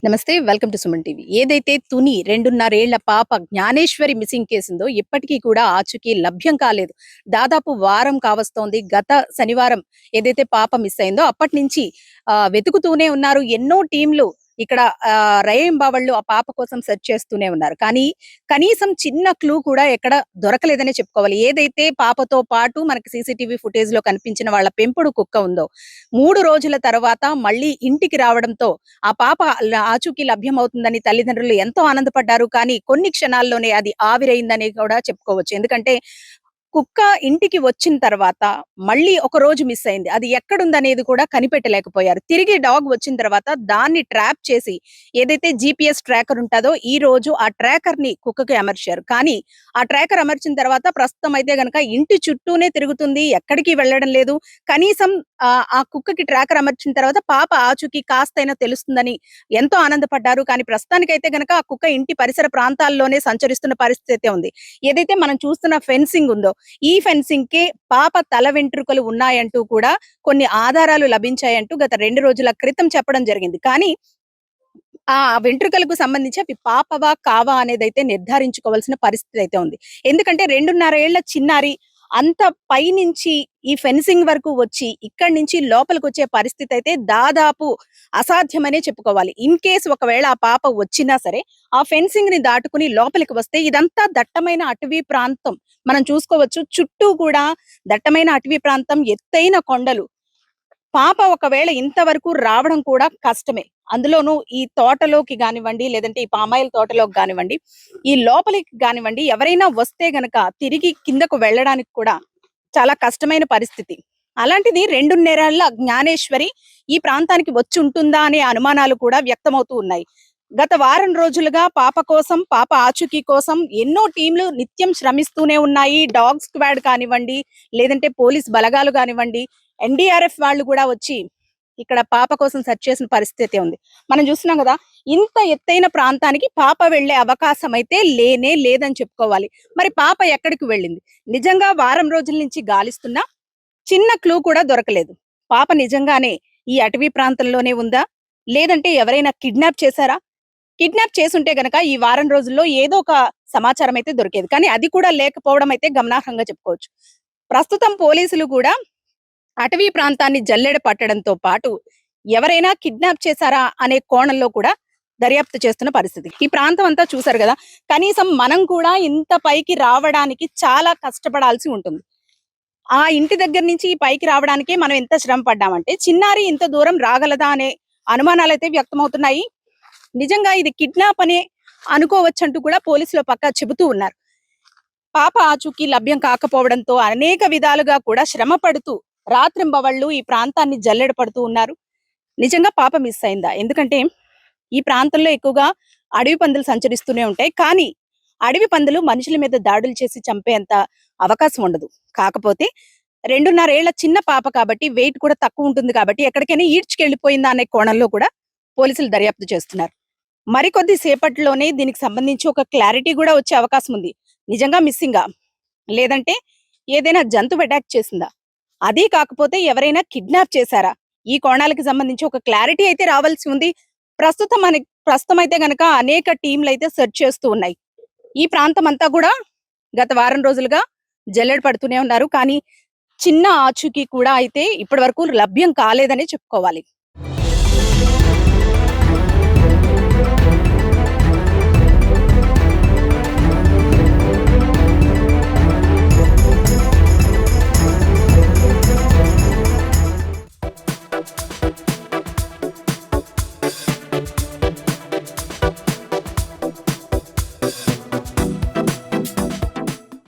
నమస్తే. Welcome to Suman TV. ఏదైతే తుని 2.5 ఏళ్ల పాప జ్ఞానేశ్వరి మిస్సింగ్ కేసుందో ఇప్పటికీ కూడా ఆచూకీ లభ్యం కాలేదు. దాదాపు వారం కావస్తోంది. గత శనివారం ఏదైతే పాప మిస్ అయిందో అప్పటినుంచి వెతుకుతూనే ఉన్నారు. ఎన్నో టీమ్‌లు ఇక్కడ రేయింబవళ్ళు ఆ పాప కోసం సెర్చ్ చేస్తూనే ఉన్నారు. కానీ కనీసం చిన్న క్లూ కూడా ఎక్కడ దొరకలేదనే చెప్పుకోవాలి. ఏదైతే పాపతో పాటు మనకి సీసీటీవీ ఫుటేజ్‌లో కనిపించిన వాళ్ళ పెంపుడు కుక్క ఉందో 3 రోజుల తర్వాత మళ్ళీ ఇంటికి రావడంతో ఆ పాప ఆచూకీ లభ్యమవుతుందని తల్లిదండ్రులు ఎంతో ఆనందపడ్డారు. కానీ కొన్ని క్షణాల్లోనే అది ఆవిరైందని కూడా చెప్పుకోవచ్చు. ఎందుకంటే కుక్క ఇంటికి వచ్చిన తర్వాత మళ్ళీ ఒక రోజు మిస్ అయింది. అది ఎక్కడుందనేది కూడా కనిపెట్టలేకపోయారు. తిరిగి డాగ్ వచ్చిన తర్వాత దాన్ని ట్రాప్ చేసి ఏదైతే జీపీఎస్ ట్రాకర్ ఉంటదో ఈ రోజు ఆ ట్రాకర్‌ని కుక్కకి అమర్చారు. కానీ ఆ ట్రాకర్ అమర్చిన తర్వాత ప్రస్తుతం అయితే గనక ఇంటి చుట్టూనే తిరుగుతుంది. ఎక్కడికి వెళ్ళడం లేదు. కనీసం ఆ కుక్కకి ట్రాకర్ అమర్చిన తర్వాత పాప ఆచూకీ కాస్తైనా తెలుస్తుందని ఎంతో ఆనందపడ్డారు. కానీ ప్రస్తుతానికైతే గనక ఆ కుక్క ఇంటి పరిసర ప్రాంతాల్లోనే సంచరిస్తున్న పరిస్థితి అయితే ఉంది. ఏదైతే మనం చూస్తున్న ఫెన్సింగ్ ఉందో ఈ ఫెన్సింగ్ కి పాప తల వెంట్రుకలు ఉన్నాయంటూ కూడా కొన్ని ఆధారాలు లభించాయంటూ గత 2 రోజుల క్రితం చెప్పడం జరిగింది. కానీ ఆ వెంట్రుకలకు సంబంధించి అవి పాపవా కావా అనేదైతే నిర్ధారించుకోవాల్సిన పరిస్థితి అయితే ఉంది. ఎందుకంటే 2.5 ఏళ్ల చిన్నారి అంత పైనుంచి ఈ ఫెన్సింగ్ వరకు వచ్చి ఇక్కడి నుంచి లోపలికొచ్చే పరిస్థితి అయితే దాదాపు అసాధ్యమనే చెప్పుకోవాలి. ఇన్ కేస్ ఒకవేళ ఆ పాప వచ్చినా సరే ఆ ఫెన్సింగ్ ని దాటుకుని లోపలికి వస్తే ఇదంతా దట్టమైన అటవీ ప్రాంతం. మనం చూసుకోవచ్చు. చుట్టూ కూడా దట్టమైన అటవీ ప్రాంతం, ఎత్తైన కొండలు. పాప ఒకవేళ ఇంతవరకు రావడం కూడా కష్టమే. అందులోనూ ఈ తోటలోకి గానివ్వండి, లేదంటే ఈ పామాయిల్ తోటలోకి గానివ్వండి, ఈ లోపలికి గానివ్వండి, ఎవరైనా వస్తే గనక తిరిగి కిందకు వెళ్ళడానికి కూడా చాలా కష్టమైన పరిస్థితి. అలాంటిది 2.5 ఏళ్ల జ్ఞానేశ్వరి ఈ ప్రాంతానికి వచ్చుంటుందా అనే అనుమానాలు కూడా వ్యక్తమవుతూ ఉన్నాయి. గత వారం రోజులుగా పాప కోసం, పాప ఆచూకీ కోసం ఎన్నో టీమ్‌లు నిత్యం శ్రమిస్తూనే ఉన్నాయి. డాగ్ స్క్వాడ్ కానివ్వండి, లేదంటే పోలీస్ బలగాలు గానివ్వండి, ఎన్‌డీఆర్‌ఎఫ్ వాళ్ళు కూడా వచ్చి ఇక్కడ పాప కోసం సెర్చ్ చేసిన పరిస్థితి ఉంది. మనం చూస్తున్నాం గదా! ఇంత ఎత్తైన ప్రాంతానికి పాప వెళ్ళే అవకాశం అయితే లేనే లేదని చెప్పుకోవాలి. మరి పాప ఎక్కడికి వెళ్ళింది? నిజంగా వారం రోజుల నుంచి గాలిస్తున్నా చిన్న క్లూ కూడా దొరకలేదు. పాప నిజంగానే ఈ అటవీ ప్రాంతంలోనే ఉందా? లేదంటే ఎవరైనా కిడ్నాప్ చేశారా? కిడ్నాప్ చేసుంటే గనక ఈ వారం రోజుల్లో ఏదో ఒక సమాచారం అయితే దొరికేది. కానీ అది కూడా లేకపోవడం అయితే గమనార్హంగా చెప్పుకోవచ్చు. ప్రస్తుతం పోలీసులు కూడా అటవీ ప్రాంతాన్ని జల్లెడ పట్టడంతో పాటు ఎవరైనా కిడ్నాప్ చేశారా అనే కోణంలో కూడా దర్యాప్తు చేస్తున్న పరిస్థితి. ఈ ప్రాంతం అంతా చూసారు కదా. కనీసం మనం కూడా ఇంత పైకి రావడానికి చాలా కష్టపడాల్సి ఉంటుంది. ఆ ఇంటి దగ్గర నుంచి ఈ పైకి రావడానికే మనం ఎంత శ్రమ పడ్డామంటే చిన్నారి ఇంత దూరం రాగలదా అనే అనుమానాలైతే వ్యక్తమవుతున్నాయి. నిజంగా ఇది కిడ్నాప్ అనే అనుకోవచ్చంటూ కూడా పోలీసులు పక్కా చెబుతూ ఉన్నారు. పాప ఆచూకీ లభ్యం కాకపోవడంతో అనేక విధాలుగా కూడా శ్రమ పడుతూ రాత్రింబవళ్ళు ఈ ప్రాంతాన్ని జల్లెడ పడుతూ ఉన్నారు. నిజంగా పాప మిస్ అయిందా? ఎందుకంటే ఈ ప్రాంతంలో ఎక్కువగా అడవి పందులు సంచరిస్తూనే ఉంటాయి. కానీ అడవి పందులు మనుషుల మీద దాడులు చేసి చంపేంత అవకాశం ఉండదు. కాకపోతే 2.5 ఏళ్ల చిన్న పాప కాబట్టి వెయిట్ కూడా తక్కువ ఉంటుంది కాబట్టి ఎక్కడికైనా ఈడ్చుకెళ్ళిపోయిందా అనే కోణంలో కూడా పోలీసులు దర్యాప్తు చేస్తున్నారు. మరికొద్ది సేపట్లోనే దీనికి సంబంధించి ఒక క్లారిటీ కూడా వచ్చే అవకాశం ఉంది. నిజంగా మిస్సింగా? లేదంటే ఏదైనా జంతువు అటాక్ చేసిందా? అదీ కాకపోతే ఎవరైనా కిడ్నాప్ చేశారా? ఈ కోణాలకు సంబంధించి ఒక క్లారిటీ అయితే రావాల్సి ఉంది. ప్రస్తుతం అయితే గనక అనేక టీంలైతే సెర్చ్ చేస్తూ ఉన్నాయి. ఈ ప్రాంతం అంతా కూడా గత వారం రోజులుగా జల్లెడ పడుతూనే ఉన్నారు. కానీ చిన్న ఆచూకీ కూడా అయితే ఇప్పటి వరకు లభ్యం కాలేదనే చెప్పుకోవాలి.